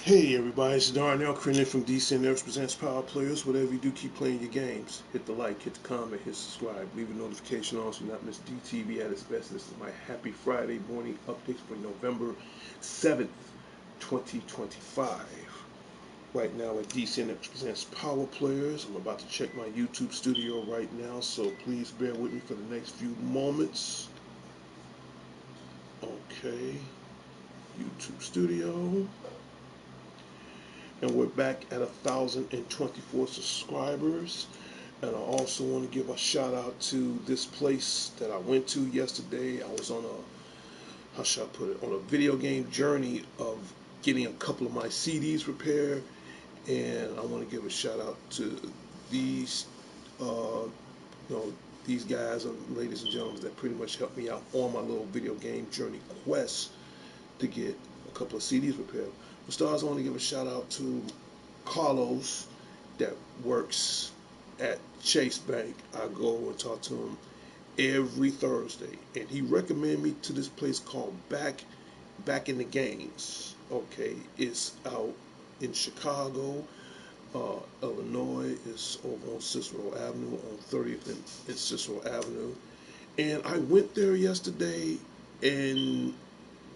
Hey everybody, it's Darnell Crennick from DC Nerds Presents Power Players. Whatever you do, keep playing your games. Hit the like, hit the comment, hit subscribe, leave a notification on so you not miss DTV at its best. This is my happy Friday morning updates for November 7th, 2025. Right now at DC Nerds Presents Power Players. I'm about to check my YouTube studio right now, so please bear with me for the next few moments. Okay, YouTube studio. And we're back at 1,024 subscribers. And I also want to give a shout out to this place that I went to yesterday. I was on a, how should I put it, on a video game journey of getting a couple of my CDs repaired. And I want to give a shout out to these, you know, these guys and ladies and gentlemen that pretty much helped me out on my little video game journey quest to get a couple of CDs repaired. For stars, I want to give a shout out to Carlos that works at Chase Bank. I go and talk to him every Thursday, and he recommended me to this place called Back in the Games. Okay, it's out in Chicago, Illinois. It's over on Cicero Avenue on 30th and Cicero Avenue. And I went there yesterday, and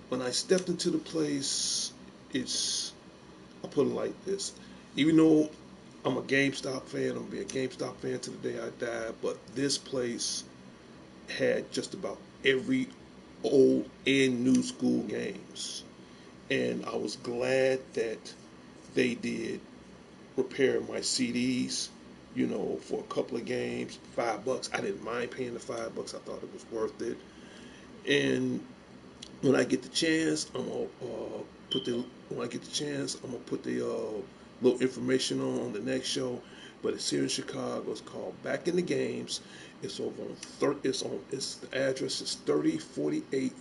when I stepped into the place, it's, I put it like this. Even though I'm a GameStop fan, I'm gonna be a GameStop fan to the day I die, but this place had just about every old and new school games. And I was glad that they did repair my CDs, you know, for a couple of games, $5. I didn't mind paying the $5. I thought it was worth it. And when I get the chance, I'm gonna put the when I get the chance, I'm gonna put the little information on the next show. But it's here in Chicago. It's called Back in the Games. It's over on it's the address is 3048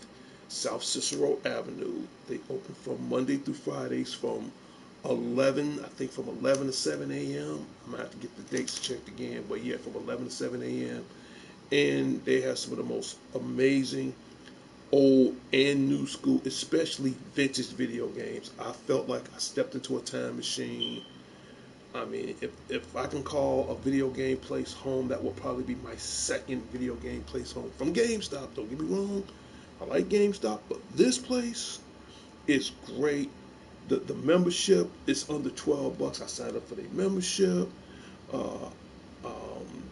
South Cicero Avenue. They open from Monday through Fridays from 11, I think from 11 to 7 a.m. I'm gonna have to get the dates checked again, but yeah, from 11 to 7 a.m. And they have some of the most amazing old and new school, especially vintage video games. I felt like I stepped into a time machine. I mean, if I can call a video game place home, that will probably be my second video game place home from GameStop. Don't get me wrong, I like GameStop, but this place is great. The membership is under $12. I signed up for their membership. Uh, um,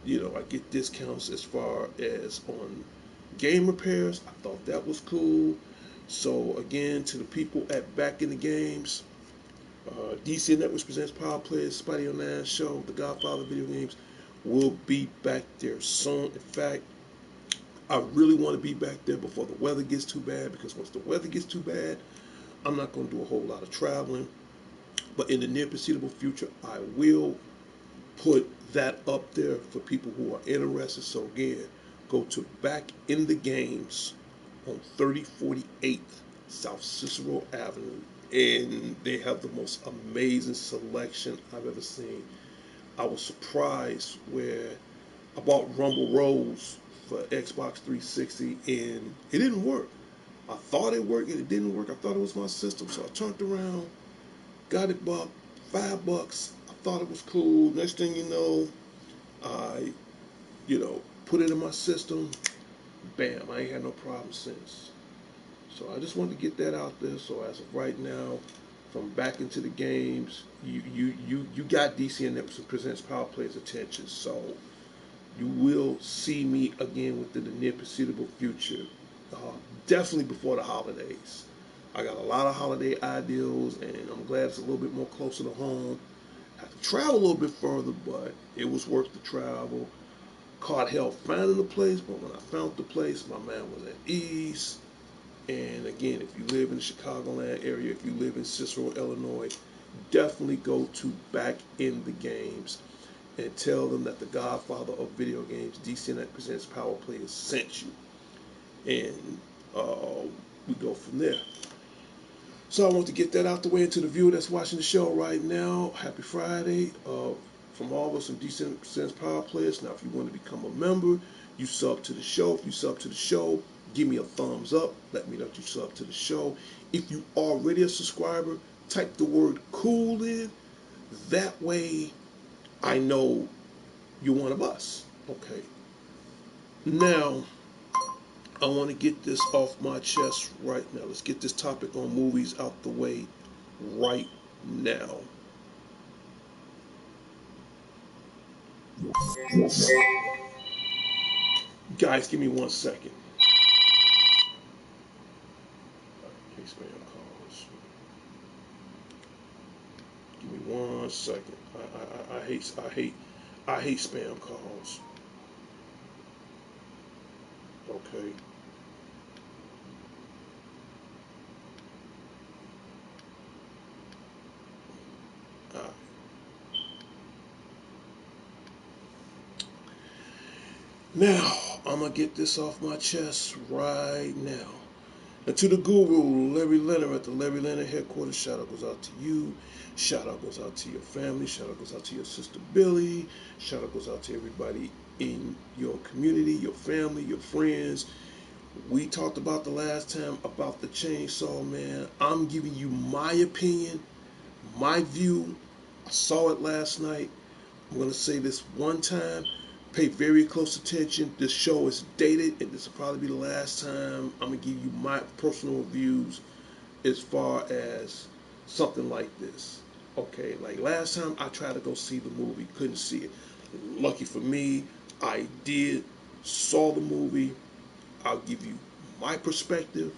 you know, I get discounts as far as on game repairs. I thought that was cool. So again, to the people at Back in the Games, DC Networks presents Power Players, Spidey on Nash Show, The Godfather Video Games. Will be back there soon. In fact, I really want to be back there before the weather gets too bad, because once the weather gets too bad, I'm not going to do a whole lot of traveling. But in the near foreseeable future, I will put that up there for people who are interested. So again, go to Back in the Games on 3048 South Cicero Avenue, and they have the most amazing selection I've ever seen. I was surprised where I bought Rumble Rose for Xbox 360 and it didn't work. I thought it worked and it didn't work. I thought it was my system, so I turned around, got it bought $5. I thought it was cool. Next thing you know, I, put it in my system. Bam, I ain't had no problem since. So I just wanted to get that out there. So as of right now, from back into the games, you got DC and Epson Presents Power Play's attention. So you will see me again within the near foreseeable future. Uh, Definitely before the holidays. I got a lot of holiday ideals, and I'm glad it's a little bit more closer to home. I had to travel a little bit further, but it was worth the travel. Caught hell finding the place, but when I found the place, my man was at ease. And again, if you live in the Chicagoland area, if you live in Cicero, Illinois, definitely go to Back in the Games and tell them that the godfather of video games, DCNet Presents Power Players, sent you. And we go from there. So I want to get that out the way into the viewer that's watching the show right now. Happy Friday. From all of us from DCNet Presents Power Players. Now, if you want to become a member, you sub to the show. If you sub to the show, give me a thumbs up. Let me know that you sub to the show. If you already a subscriber, type the word cool in. That way I know you're one of us. Okay. Now, I want to get this off my chest right now. Let's get this topic on movies out the way right now. Guys, give me 1 second. Hey, spam calls. Give me 1 second. I hate spam calls. Okay. Uh, Now, I'm going to get this off my chest right now. And to the guru, Larry Leonard at the Larry Leonard headquarters, shout out goes out to you. Shout out goes out to your family. Shout out goes out to your sister Billy. Shout out goes out to everybody in your community, your family, your friends. We talked about the last time about the chainsaw, man. I'm giving you my opinion, my view. I saw it last night. I'm going to say this one time. Pay very close attention. This show is dated, and this will probably be the last time I'm going to give you my personal views as far as something like this. Okay, like last time I tried to go see the movie, couldn't see it. Lucky for me, I did, saw the movie. I'll give you my perspective.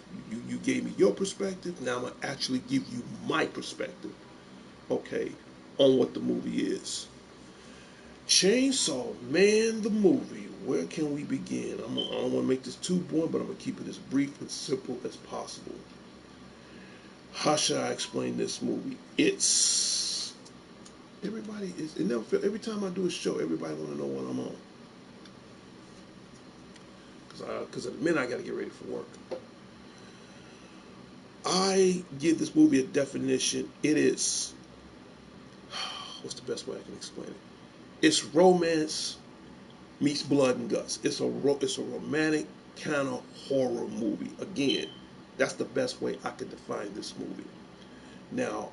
You gave me your perspective. Now I'm going to actually give you my perspective, okay, on what the movie is. Chainsaw Man, the movie. Where can we begin? I don't want to make this too boring, but I'm going to keep it as brief and simple as possible. How should I explain this movie? It's everybody is. It never feel, every time I do a show, everybody want to know what I'm on. Because at the minute I got to get ready for work. I give this movie a definition. It is. What's the best way I can explain it? It's romance meets blood and guts. It's a romantic kind of horror movie. Again, that's the best way I could define this movie. Now,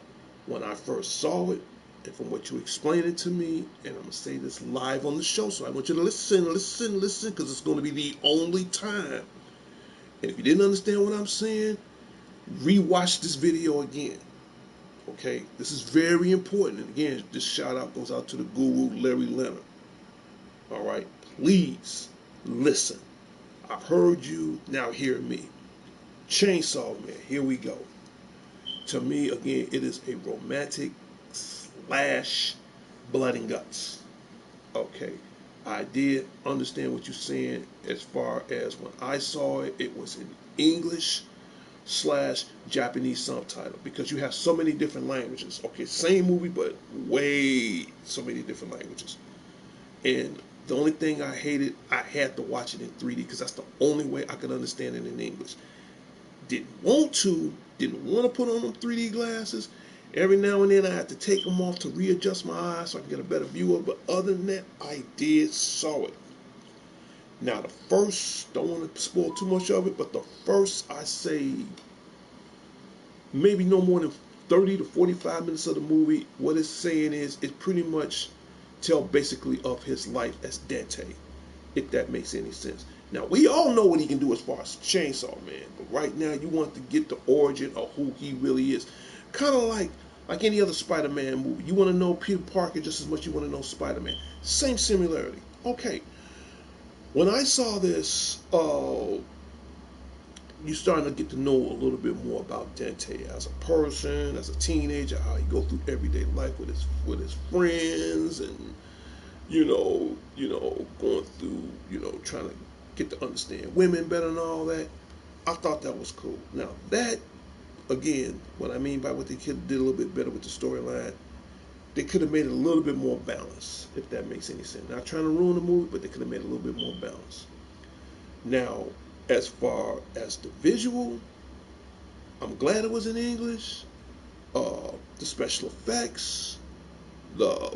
when I first saw it, and from what you explained it to me, and I'm going to say this live on the show, so I want you to listen, because it's going to be the only time. And if you didn't understand what I'm saying, rewatch this video again. Okay, this is very important. And again, this shout out goes out to the guru, Larry Leonard. All right, please listen. I've heard you, now hear me. Chainsaw Man, here we go. To me, again, it is a romantic slash blood and guts. Okay, I did understand what you're saying as far as when I saw it, it was in English slash Japanese subtitle because you have so many different languages. Okay, same movie, but way so many different languages. And the only thing I hated, I had to watch it in 3D because that's the only way I could understand it in English. Didn't want to put on them 3D glasses. Every now and then I had to take them off to readjust my eyes so I can get a better view of it. But other than that, I did saw it. Now the first, don't want to spoil too much of it, but the first, I say, maybe no more than 30 to 45 minutes of the movie, what it's saying is it pretty much tell basically of his life as Dante, if that makes any sense. Now, we all know what he can do as far as Chainsaw Man, but right now you want to get the origin of who he really is. Kind of like any other Spider-Man movie. You want to know Peter Parker just as much as you want to know Spider-Man. Same similarity. Okay, when I saw this, you starting to get to know a little bit more about Dante as a person, as a teenager, how he go through everyday life with his friends, and going through, trying to get to understand women better and all that. I thought that was cool. Now that, again, what I mean by what they could have did a little bit better with the storyline, they could have made it a little bit more balanced, if that makes any sense. Not trying to ruin the movie, but they could have made it a little bit more balanced. Now, as far as the visual, I'm glad it was in English. The special effects, the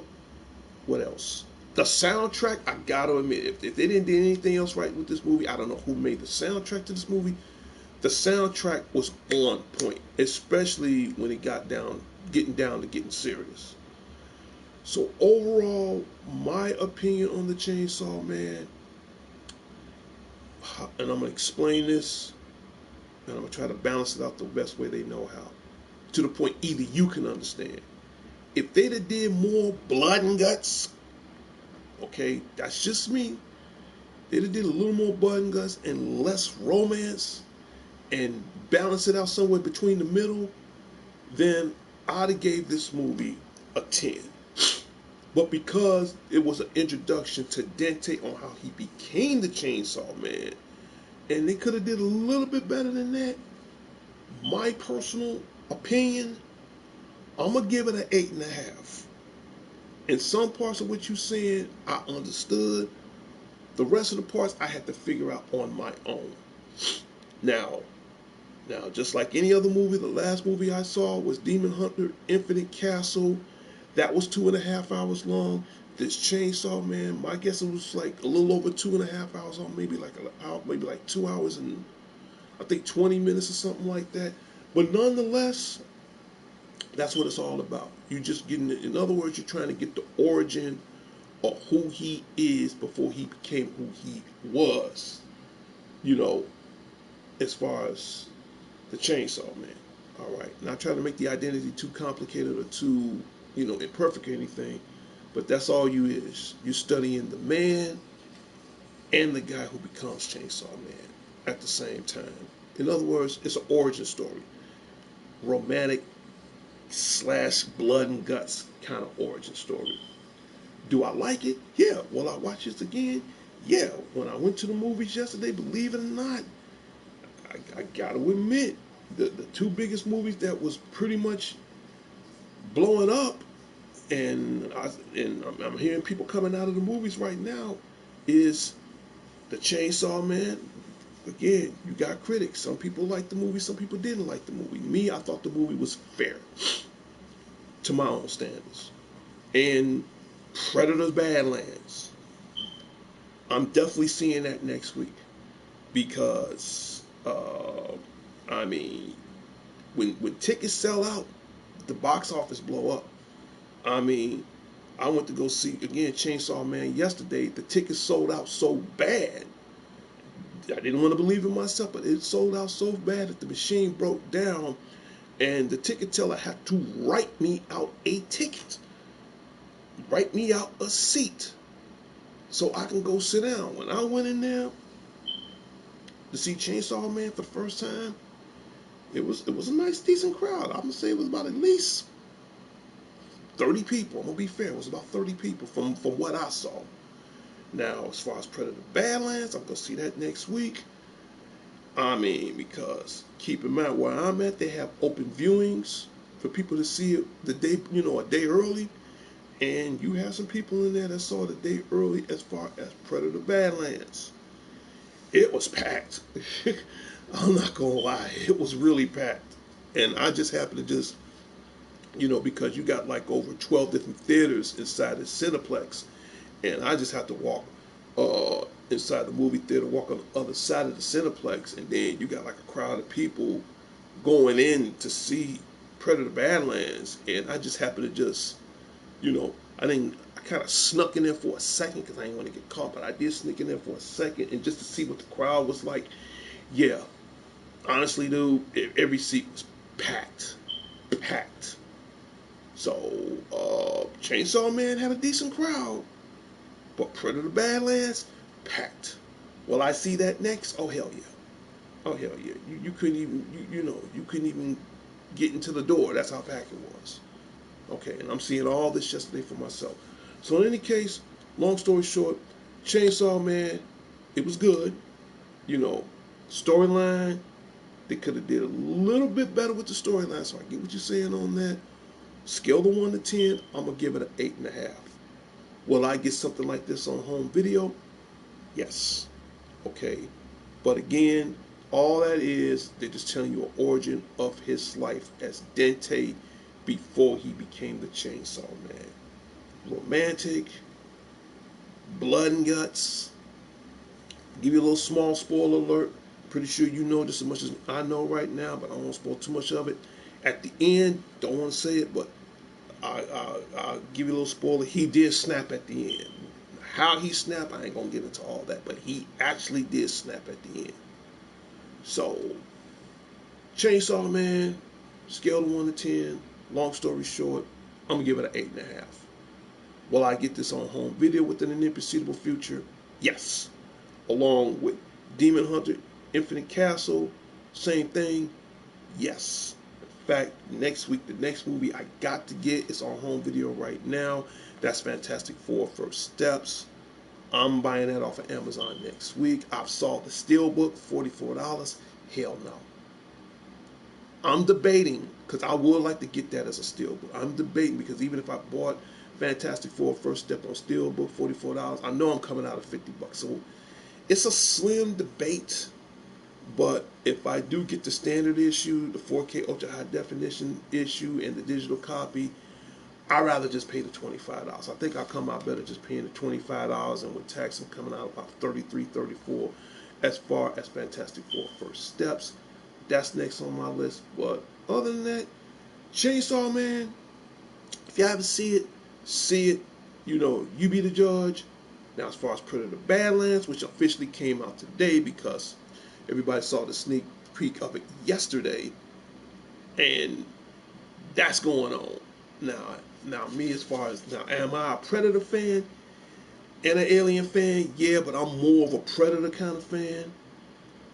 what else? The soundtrack, I gotta admit, if they didn't do anything else right with this movie, I don't know who made the soundtrack to this movie. The soundtrack was on point, especially when it getting down to getting serious. So overall, my opinion on the Chainsaw Man, and I'm gonna explain this, and I'm gonna try to balance it out the best way they know how, to the point either you can understand. If they'd have did more blood and guts, okay, that's just me. They'd have did a little more blood and guts and less romance, and balance it out somewhere between the middle, then I'd have gave this movie a 10. But because it was an introduction to Dante on how he became the Chainsaw Man, and they could have did a little bit better than that, my personal opinion, I'm gonna give it an 8.5. In some parts of what you said, I understood. The rest of the parts I had to figure out on my own. Now, just like any other movie, the last movie I saw was Demon Hunter Infinite Castle. That was 2.5 hours long. This Chainsaw Man, my guess it was like a little over 2.5 hours long, maybe like 2 hours and I think 20 minutes or something like that. But nonetheless, that's what it's all about. You just getting it. In other words, you're trying to get the origin of who he is before he became who he was. You know, as far as the Chainsaw Man. All right, not trying to make the identity too complicated or too, imperfect or anything, but that's all you is. You're studying the man and the guy who becomes Chainsaw Man at the same time. In other words, it's an origin story, romantic slash blood and guts kind of origin story. Do I like it? Yeah. Will I watch this again? Yeah. When I went to the movies yesterday, believe it or not, I gotta admit, the two biggest movies that was pretty much blowing up, and I'm hearing people coming out of the movies right now, is the Chainsaw Man. Again, you got critics. Some people liked the movie, some people didn't like the movie. Me, I thought the movie was fair to my own standards. And Predator's Badlands, I'm definitely seeing that next week because, I mean, when tickets sell out, the box office blow up. I mean, I went to go see again Chainsaw Man yesterday. The tickets sold out so bad. I didn't want to believe it myself, but it sold out so bad that the machine broke down, and the ticket teller had to write me out a ticket, write me out a seat, so I can go sit down. When I went in there to see Chainsaw Man for the first time, it was a nice, decent crowd. I'm gonna say it was about at least 30 people. I'm gonna be fair. It was about 30 people from what I saw. Now, as far as Predator Badlands, I'm gonna see that next week. I mean, because keep in mind where I'm at, they have open viewings for people to see it the day, a day early. And you have some people in there that saw it a day early as far as Predator Badlands. It was packed. I'm not gonna lie, it was really packed. And I just happened to just, because you got like over 12 different theaters inside the Cineplex, and I just have to walk inside the movie theater, walk on the other side of the Cineplex, and then you got like a crowd of people going in to see Predator Badlands, and I just happened to just, I kind of snuck in there for a second because I didn't want to get caught, but I did sneak in there for a second and just to see what the crowd was like. Yeah, honestly, dude, every seat was packed, packed. So, Chainsaw Man had a decent crowd, but Predator Badlands, packed. Will I see that next? Oh hell yeah! Oh hell yeah! You couldn't even you couldn't even get into the door. That's how packed it was. Okay, and I'm seeing all this yesterday for myself. So in any case, long story short, Chainsaw Man, it was good. You know, storyline, they could have did a little bit better with the storyline. So I get what you're saying on that. Scale the 1 to 10, I'm gonna give it an 8.5. Will I get something like this on home video? Yes. Okay. But again, all that is, they're just telling you an origin of his life as Dente before he became the Chainsaw Man. Romantic, blood and guts. Give you a little small spoiler alert. Pretty sure you know just as much as I know right now, but I don't want to spoil too much of it. At the end, don't want to say it, but I'll give you a little spoiler. He did snap at the end. How he snapped, I ain't gonna get into all that, but he actually did snap at the end. So, Chainsaw Man, scale of 1 to 10. Long story short, I'm gonna give it an 8.5. Will I get this on home video within the near foreseeable future? Yes. Along with Demon Hunter, Infinite Castle, same thing. Yes. In fact, next week, the next movie I got to get is on home video right now. That's Fantastic Four First Steps. I'm buying that off of Amazon next week. I've saw the Steelbook, $44. Hell no. I'm debating, because I would like to get that as a Steelbook. I'm debating because even if I bought Fantastic Four First Step on Steelbook, $44, I know I'm coming out of $50. So it's a slim debate. But if I do get the standard issue, the 4K ultra high definition issue, and the digital copy, I'd rather just pay the $25. I think I'll come out better just paying the $25, and with tax, I'm coming out about $33, $34 as far as Fantastic Four First Steps. That's next on my list. But other than that, Chainsaw Man, if you haven't seen it, see it. You know, you be the judge. Now, as far as Predator Badlands, which officially came out today because everybody saw the sneak peek of it yesterday, and that's going on. Now me, as far as, now, am I a Predator fan and an Alien fan? Yeah, but I'm more of a Predator kind of fan.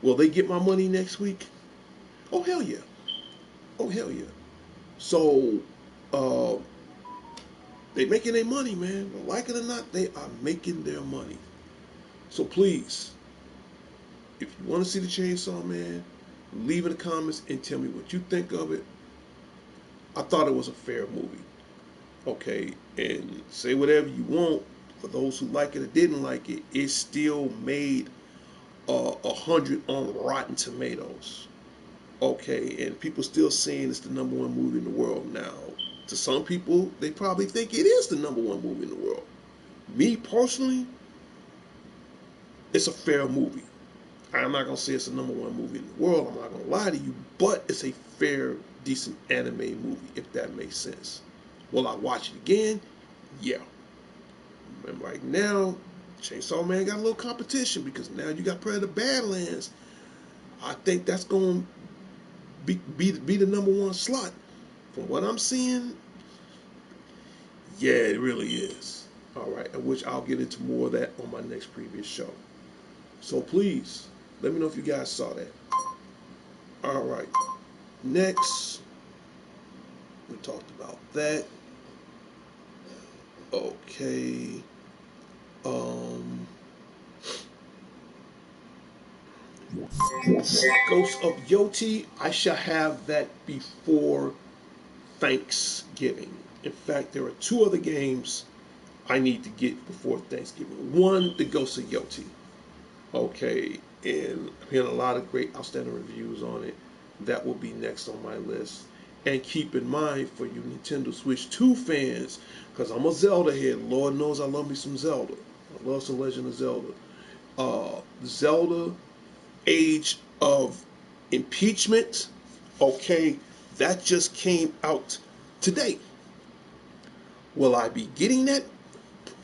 Will they get my money next week? Oh hell yeah! Oh hell yeah! So, uh, they making their money, man. Like it or not, they are making their money. So please, if you want to see the Chainsaw Man, leave in the comments and tell me what you think of it. I thought it was a fair movie. Okay, and say whatever you want. For those who like it or didn't like it, it still made 100 on Rotten Tomatoes. Okay, and people still saying it's the #1 movie in the world now. To some people, they probably think it is the #1 movie in the world. Me personally, it's a fair movie. I'm not gonna say it's the #1 movie in the world. I'm not gonna lie to you, but it's a fair, decent anime movie, if that makes sense. Will I watch it again? Yeah. And right now, Chainsaw Man got a little competition because now you got Predator Badlands. I think that's gonna be the #1 slot. From what I'm seeing, yeah, it really is. All right, which I'll get into more of that on my next previous show. So please, let me know if you guys saw that. All right, next, we talked about that. Okay. Ghost of Yoti, I shall have that before Thanksgiving. In fact, there are 2 other games I need to get before Thanksgiving. One, the Ghost of Yoti. Okay, and I'm hearing a lot of great, outstanding reviews on it. That will be next on my list. And keep in mind, for you Nintendo Switch 2 fans, because I'm a Zelda head. Lord knows I love me some Zelda. I love some Legend of Zelda. Zelda Age of Impeachment. Okay, that just came out today. Will I be getting that?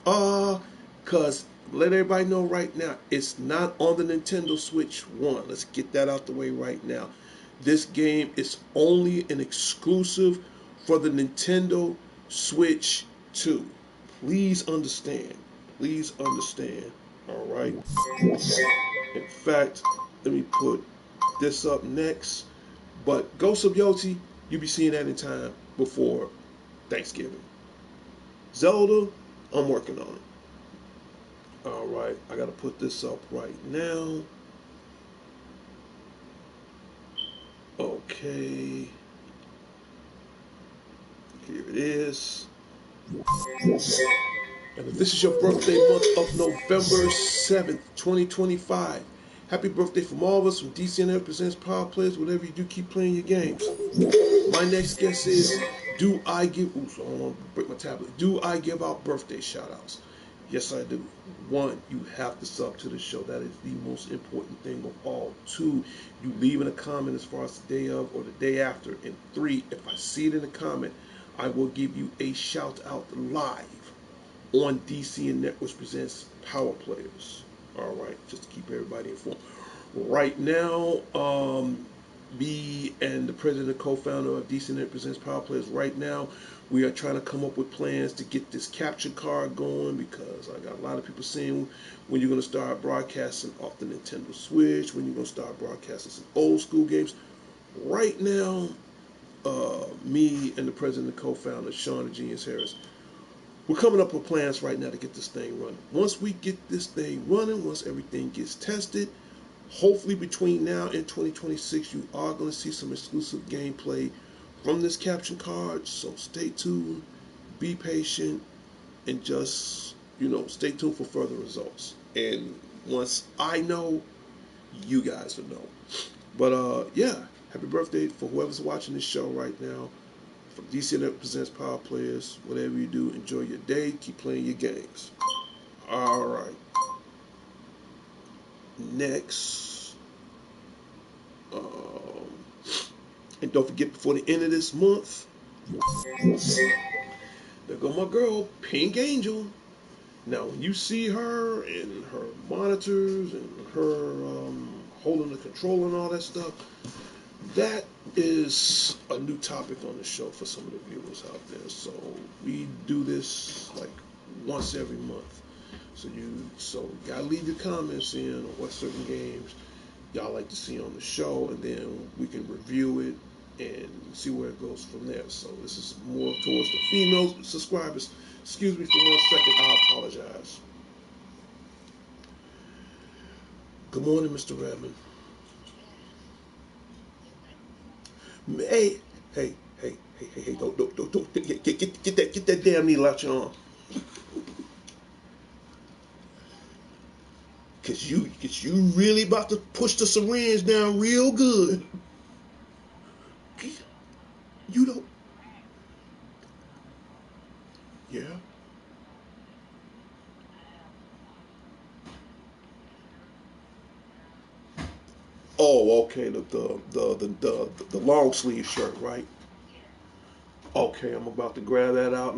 Cause let everybody know right now, it's not on the Nintendo Switch 1. Let's get that out the way right now. This game is only an exclusive for the Nintendo Switch 2. Please understand. Please understand. All right. In fact, let me put this up next. But Ghost of Yoti, you'll be seeing that in time before Thanksgiving. Zelda, I'm working on it. All right, I gotta put this up right now. Okay, here it is. And if this is your birthday month of November 7th, 2025, happy birthday from all of us from DCNF Presents Power Players. Whatever you do, keep playing your games. My next guess is, do I give, ooh, so I don't want to break my tablet. Do I give out birthday shout outs? Yes, I do. One, you have to sub to the show. That is the most important thing of all. Two, you leave in a comment as far as the day of or the day after. And three, if I see it in the comment, I will give you a shout out live on DC and Networks Presents Power Players. All right, just to keep everybody informed. Right now, me and the president and co-founder of DC Net Presents Power Players, right now, we are trying to come up with plans to get this capture card going, because I got a lot of people saying when you're going to start broadcasting off the Nintendo Switch, when you're going to start broadcasting some old school games. Right now, me and the president and co-founder, Sean Genius Harris, we're coming up with plans right now to get this thing running. Once we get this thing running, once everything gets tested, hopefully between now and 2026, you are going to see some exclusive gameplay from this caption card. So stay tuned, be patient, and just, stay tuned for further results. And once I know, you guys will know. But yeah, happy birthday for whoever's watching this show right now. From DC Network Presents Power Players. Whatever you do, enjoy your day. Keep playing your games. All right. Next. And don't forget, before the end of this month, there go my girl, Pink Angel. Now, when you see her and her monitors and her holding the control and all that stuff, that is a new topic on the show for some of the viewers out there. So we do this like once every month. So you gotta leave your comments in on what certain games y'all like to see on the show, and then we can review it and see where it goes from there. So this is more towards the female subscribers. Excuse me for 1 second, I apologize. Good morning, Mr. Redmond. Hey, hey, don't get that damn needle out your arm. Cause you really about to push the syringe down real good. You don't. Yeah. Oh, okay. The long sleeve shirt, right? Okay, I'm about to grab that out.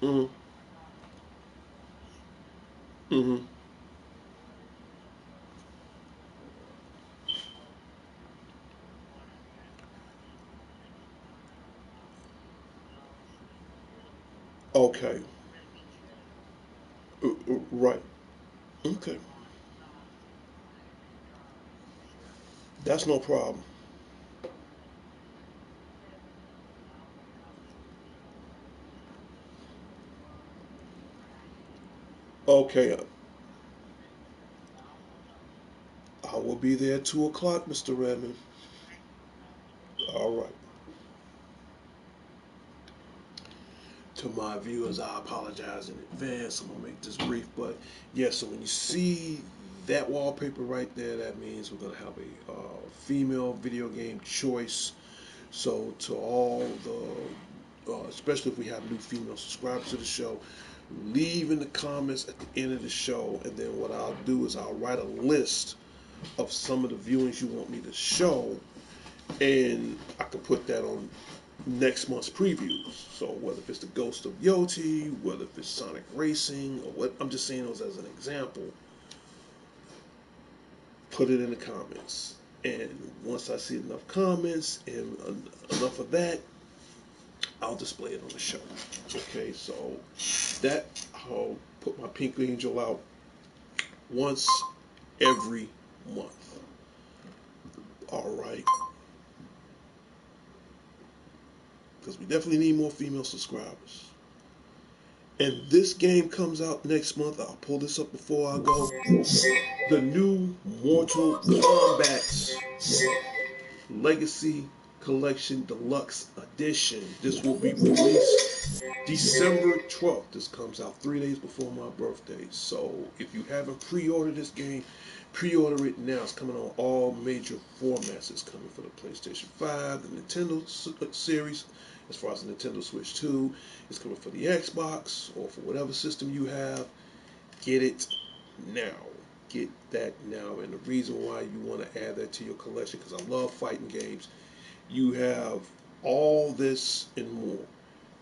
Mm, mm-hmm. Okay. Right. Okay. That's no problem. Okay. I will be there at 2 o'clock, Mr. Redmond. All right. To my viewers, I apologize in advance. I'm gonna make this brief, but yeah. So when you see that wallpaper right there, that means we're gonna have a female video game choice. So to all especially if we have new female subscribers to the show, leave in the comments at the end of the show, and then what I'll do is I'll write a list of some of the viewings you want me to show, and I can put that on next month's previews. So whether if it's the Ghost of Yoti, whether if it's Sonic Racing, or what, I'm just saying those as an example. Put it in the comments. And once I see enough comments and enough of that, I'll display it on the show. Okay, so that I'll put my Pink Angel out once every month. All right, because we definitely need more female subscribers. And this game comes out next month. I'll pull this up before I go. The new Mortal Kombat Legacy Collection Deluxe Edition. This will be released December 12th. This comes out 3 days before my birthday. So if you haven't pre-ordered this game, pre-order it now. It's coming on all major formats. It's coming for the PlayStation 5, the Nintendo series, as far as the Nintendo Switch 2. It's coming for the Xbox or for whatever system you have. Get it now. Get that now. And the reason why you want to add that to your collection, because I love fighting games, you have all this and more.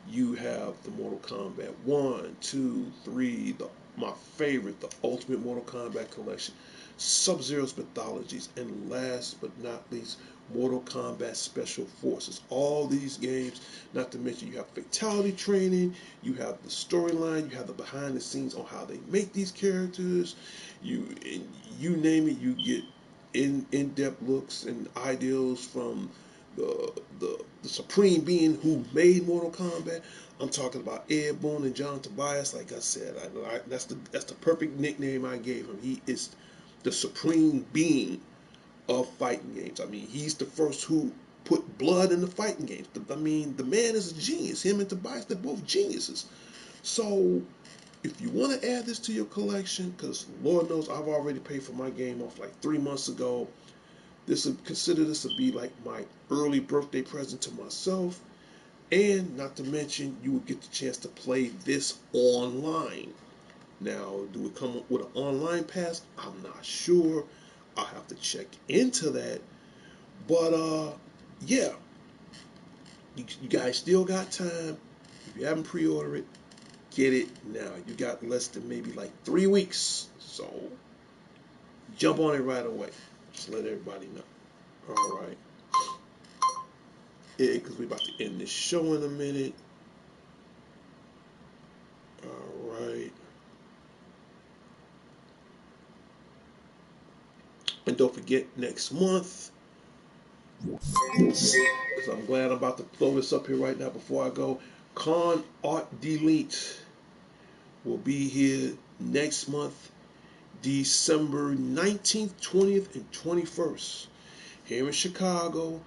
You have the Mortal Kombat 1, 2, 3, my favorite, the Ultimate Mortal Kombat Collection, Sub-Zero's Mythologies, and last but not least, Mortal Kombat Special Forces. All these games, not to mention you have fatality training, you have the storyline, you have the behind the scenes on how they make these characters, you name it, you get in-depth looks and ideals from the supreme being who made Mortal Kombat. I'm talking about Ed Boon and John Tobias. Like I said, that's the perfect nickname I gave him. He is the supreme being of fighting games. I mean, he's the first who put blood in the fighting games. I mean, the man is a genius. Him and Tobias, they're both geniuses. So if you want to add this to your collection, because Lord knows I've already paid for my game off like 3 months ago. Consider this to be like my early birthday present to myself, and not to mention you will get the chance to play this online. Now, do it come with an online pass? I'm not sure. I'll have to check into that. But yeah, you guys still got time. If you haven't pre-ordered it, get it now. You got less than maybe like 3 weeks, so jump on it right away. Just let everybody know. All right. Yeah, because we're about to end this show in a minute. All right. And don't forget next month, because I'm glad I'm about to throw this up here right now before I go. Con Art Delete will be here next month, December 19th, 20th, and 21st, here in Chicago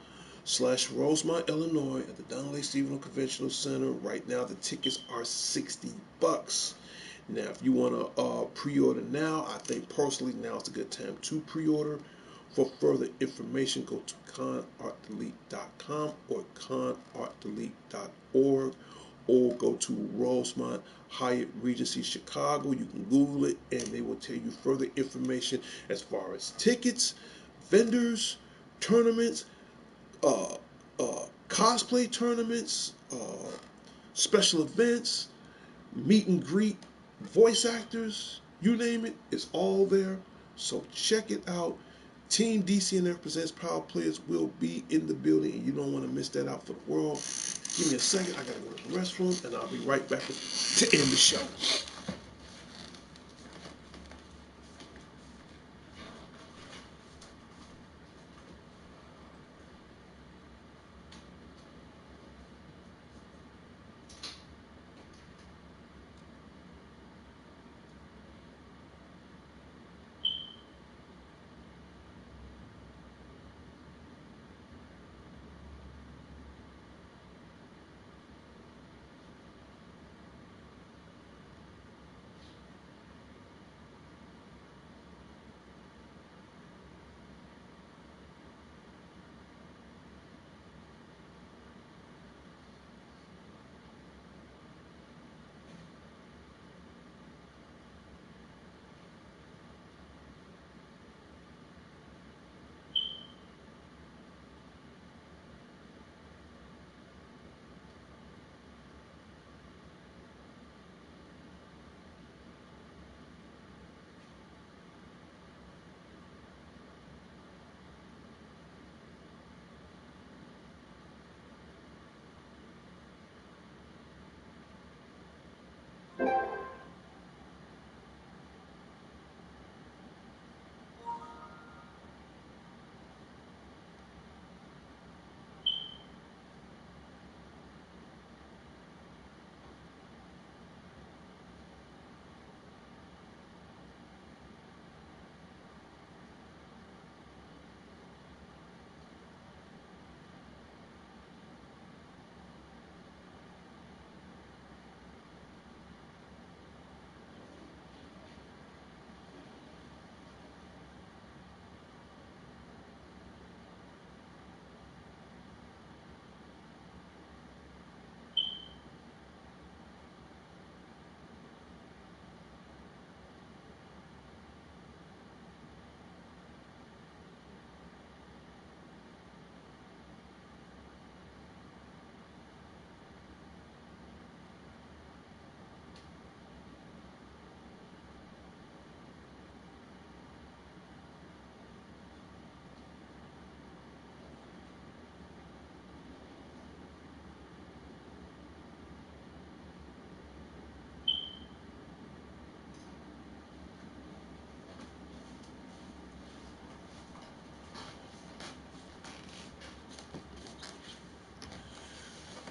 / Rosemont, Illinois, at the Donald A. Stevenson Conventional Center. Right now, the tickets are $60. Now, if you want to pre-order now, I think personally now is a good time to pre-order. For further information, go to conartdelete.com or conartdelete.org, or go to Rosemont Hyatt Regency Chicago. You can Google it, and they will tell you further information as far as tickets, vendors, tournaments, cosplay tournaments, special events, meet and greet, voice actors, you name it, it's all there. So check it out. Team DCNF Presents Power Players will be in the building, and you don't want to miss that out for the world. Give me a second. I got to go to the restroom, and I'll be right back to end the show.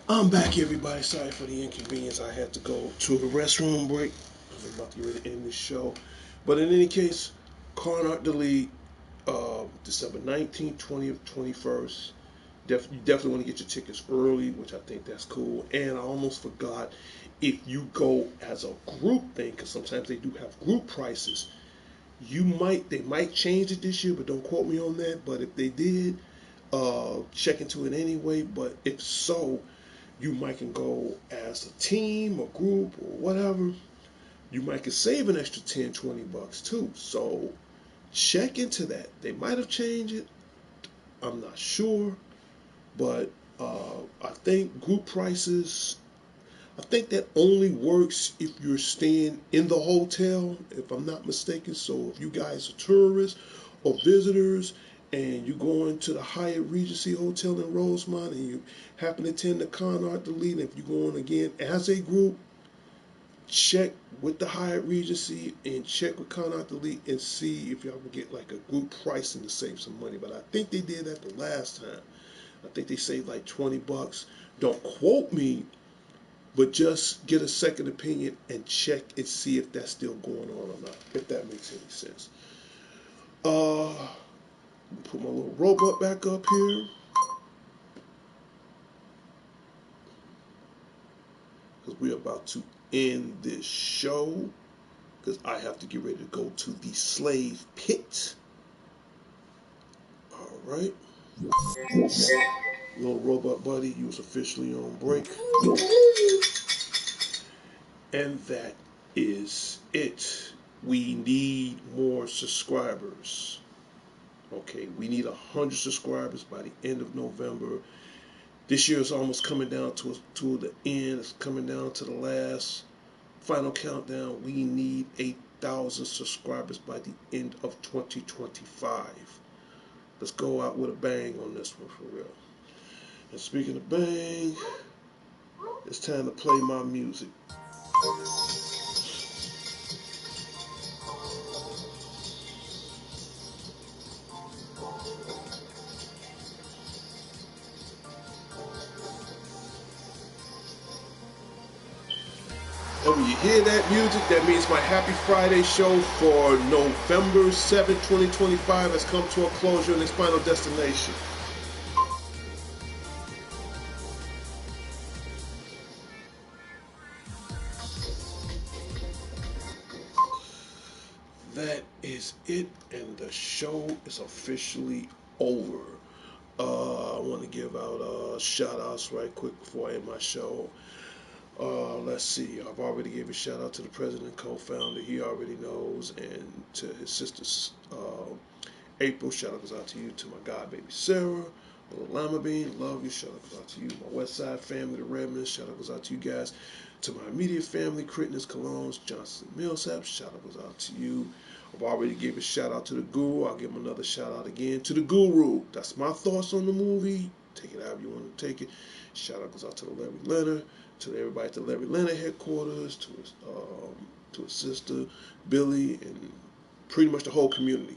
I'm back, everybody. Sorry for the inconvenience. I had to go to a restroom break because I'm about to get ready to end this show. But in any case, Carnot Delete, December 19th, 20th, 21st. You definitely want to get your tickets early, which I think that's cool. And I almost forgot, if you go as a group thing, because sometimes they do have group prices, they might change it this year, but don't quote me on that. But if they did, check into it anyway. But if so, you might can go as a team or group or whatever. You might can save an extra 10, $20 too. So check into that. They might have changed it. I'm not sure. But I think group prices, I think that only works if you're staying in the hotel, if I'm not mistaken. So if you guys are tourists or visitors and you're going to the Hyatt Regency Hotel in Rosemont and you happen to attend the Con Delete, if you're going again as a group, check with the Hyatt Regency and check with Con Delete and see if y'all can get like a group pricing to save some money. But I think they did that the last time. I think they saved like $20. Don't quote me, but just get a second opinion and check and see if that's still going on or not, if that makes any sense. Uh, put my little robot back up here because we're about to end this show because I have to get ready to go to the slave pit. All right. Little robot buddy, you was officially on break. And that is it. We need more subscribers. Okay, we need 100 subscribers by the end of November. This year is almost coming down to the end. It's coming down to the last final countdown. We need 8,000 subscribers by the end of 2025. Let's go out with a bang on this one for real. And speaking of bang, it's time to play my music. And when you hear that music, that means my Happy Friday show for November 7th, 2025 has come to a closure in its final destination. That is it, and the show is officially over. I want to give out shout outs right quick before I end my show. Let's see. I've already gave a shout out to the president and co-founder. He already knows, and to his sister April. Shout out goes out to you. To my god baby Sarah, little Lima Bean. Love you. Shout out goes out to you. My West Side family, the Redmonds. Shout out goes out to you guys. To my immediate family, Crittens, Colognes, Johnson, Millsap. Shout out goes out to you. I've already gave a shout out to the Guru. I'll give him another shout out again to the Guru. That's my thoughts on the movie. Take it however you want to take it. Shout out goes out to the Larry Leonard, to everybody at the Larry Leonard headquarters, to his sister Billy, and pretty much the whole community.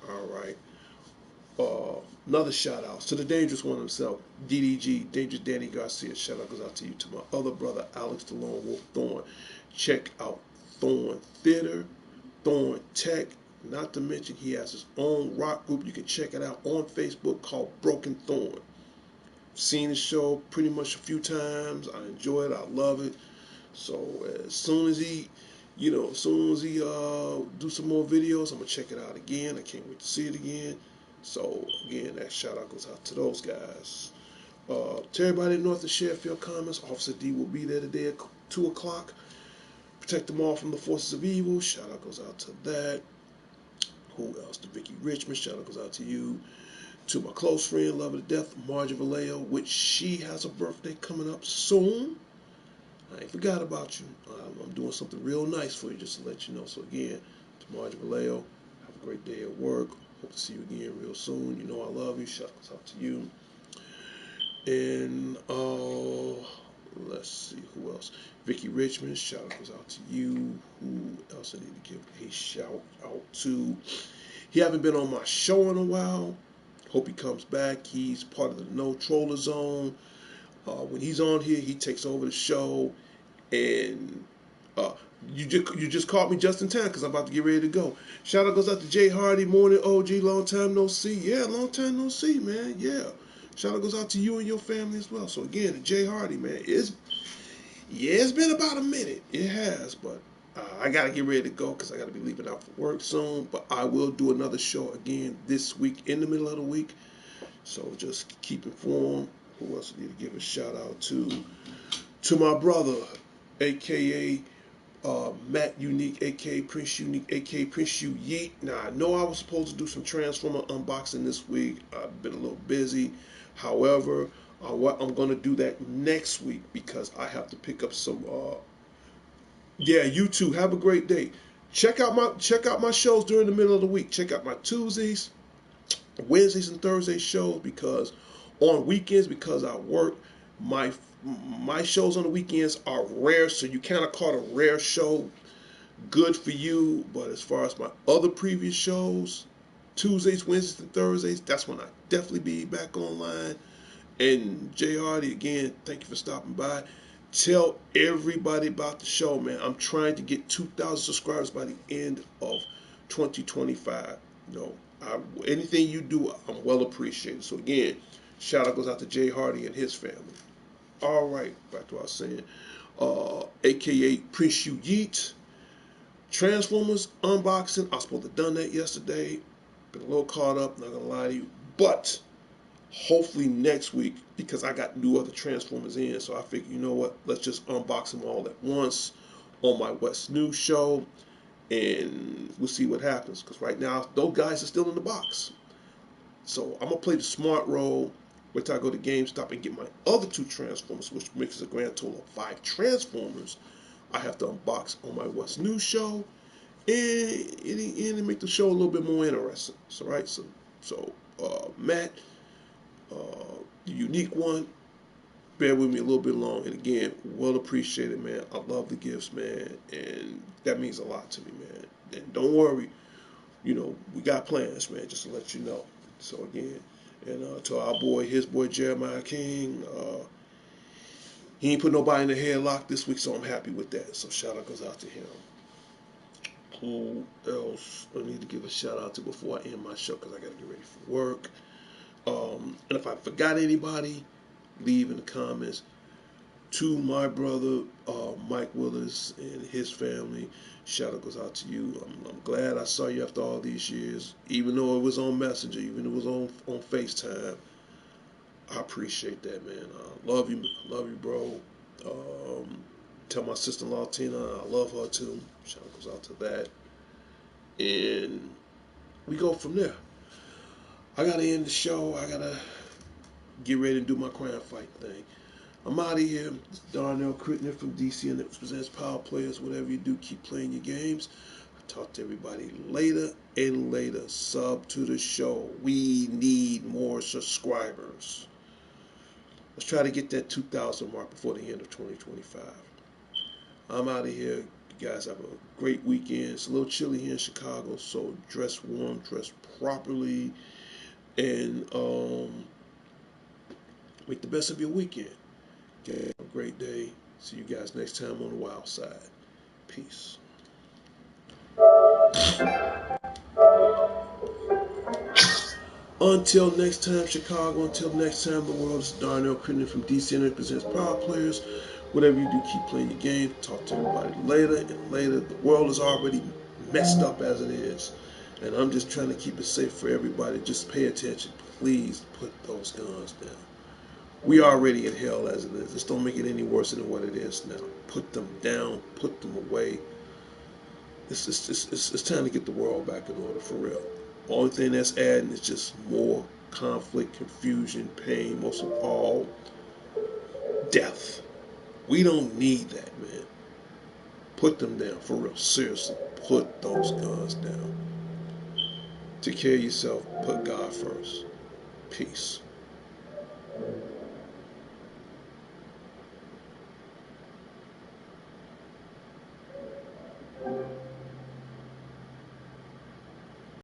All right. Another shout out to the Dangerous One himself, DDG, Dangerous Danny Garcia. Shout out goes out to you. To my other brother, Alex the Lone Wolf Thorn. Check out Thorn Theater, Thorn Tech. Not to mention, he has his own rock group. You can check it out on Facebook called Broken Thorn. I've seen the show pretty much a few times. I enjoy it. I love it. So as soon as he do some more videos, I'm gonna check it out again. I can't wait to see it again. So again, that shout out goes out to those guys. To everybody in North of Sheffield comments, Officer D will be there today at 2 o'clock. Protect them all from the forces of evil. Shout out goes out to that. Who else? To Vicky Richmond. Shout out goes out to you. To my close friend, love of the death, Margie Vallejo, which she has a birthday coming up soon. I ain't forgot about you. I'm doing something real nice for you just to let you know. So again, to Margie Vallejo, have a great day at work. Hope to see you again real soon. You know I love you. Shout out to you. And let's see who else. Vicky Richmond, shout out goes out to you. Who else I need to give a shout out to? He haven't been on my show in a while. Hope he comes back. He's part of the No Troller Zone. When he's on here, he takes over the show, and uh, you just caught me just in time because I'm about to get ready to go. Shout out goes out to Jay Hardy, Morning OG, long time no see. Yeah, long time no see, man. Yeah. Shout out goes out to you and your family as well. So again, to Jay Hardy, man, it's been about a minute. It has, but I gotta get ready to go because I gotta be leaving out for work soon. But I will do another show again this week in the middle of the week. So just keep informed. Who else I need to give a shout out to? To my brother, aka Matt Unique, aka Prince Unique, aka Prince U Yeet. Now I know I was supposed to do some Transformer unboxing this week. I've been a little busy. However, what I'm gonna do that next week because I have to pick up some. Yeah, you too. Have a great day. Check out my shows during the middle of the week. Check out my Tuesdays, Wednesdays, and Thursdays shows because on weekends because I work my my shows on the weekends are rare, so you kind of caught a rare show. Good for you, but as far as my other previous shows, Tuesdays, Wednesdays, and Thursdays, that's when I definitely be back online. And Jay Hardy, again, thank you for stopping by. Tell everybody about the show, man. I'm trying to get 2,000 subscribers by the end of 2025. You know, anything you do, I'm well appreciated. So again, shout out goes out to Jay Hardy and his family. All right, back to what I was saying. AKA Prince You Yeet. Transformers unboxing. I was supposed to have done that yesterday. Been a little caught up, not gonna lie to you. But hopefully next week, because I got new other Transformers in, so I figured, you know what, let's just unbox them all at once on my West News show, and we'll see what happens. Because right now, those guys are still in the box. So I'm gonna play the smart role. Wait till I go to GameStop and get my other two Transformers, which makes a grand total of 5 Transformers. I have to unbox on my West News show, and make the show a little bit more interesting. So right, Matt, the unique one, bear with me a little bit long, and again, well appreciated, man. I love the gifts, man, and that means a lot to me, man. And don't worry, you know, we got plans, man, just to let you know. So again, and to our boy, his boy Jeremiah King, he ain't put nobody in the headlock this week, so I'm happy with that. So shout out goes out to him. Who else I need to give a shout out to before I end my show because I got to get ready for work. And if I forgot anybody, leave in the comments. To my brother Mike Willis and his family, shout out goes out to you. I'm glad I saw you after all these years, even though it was on Messenger, even though it was on FaceTime. I appreciate that, man. Love you, bro. Tell my sister-in-law Tina I love her too. Shout out goes out to that, and we go from there. I gotta end the show. I gotta get ready to do my crime fight thing. I'm out of here. It's Darnell Crittner from DC and it presents Power Players. Whatever you do, keep playing your games. I'll talk to everybody later and later. Sub to the show. We need more subscribers. Let's try to get that 2,000 mark before the end of 2025. I'm out of here. You guys have a great weekend. It's a little chilly here in Chicago, so dress warm, dress properly, and make the best of your weekend. Okay, have a great day. See you guys next time on the Wild Side. Peace. Until next time, Chicago. Until next time, the world. Is Darnell Crittenden from DC and presents Power Players. Whatever you do, keep playing your game. Talk to everybody later and later. The world is already messed up as it is. And I'm just trying to keep it safe for everybody. Just pay attention. Please put those guns down. We are already in hell as it is. Just don't make it any worse than what it is now. Put them down. Put them away. It's time to get the world back in order for real. Only thing that's adding is just more conflict, confusion, pain, most of all, death. We don't need that, man. Put them down for real. Seriously, put those guns down. Take care of yourself. Put God first. Peace.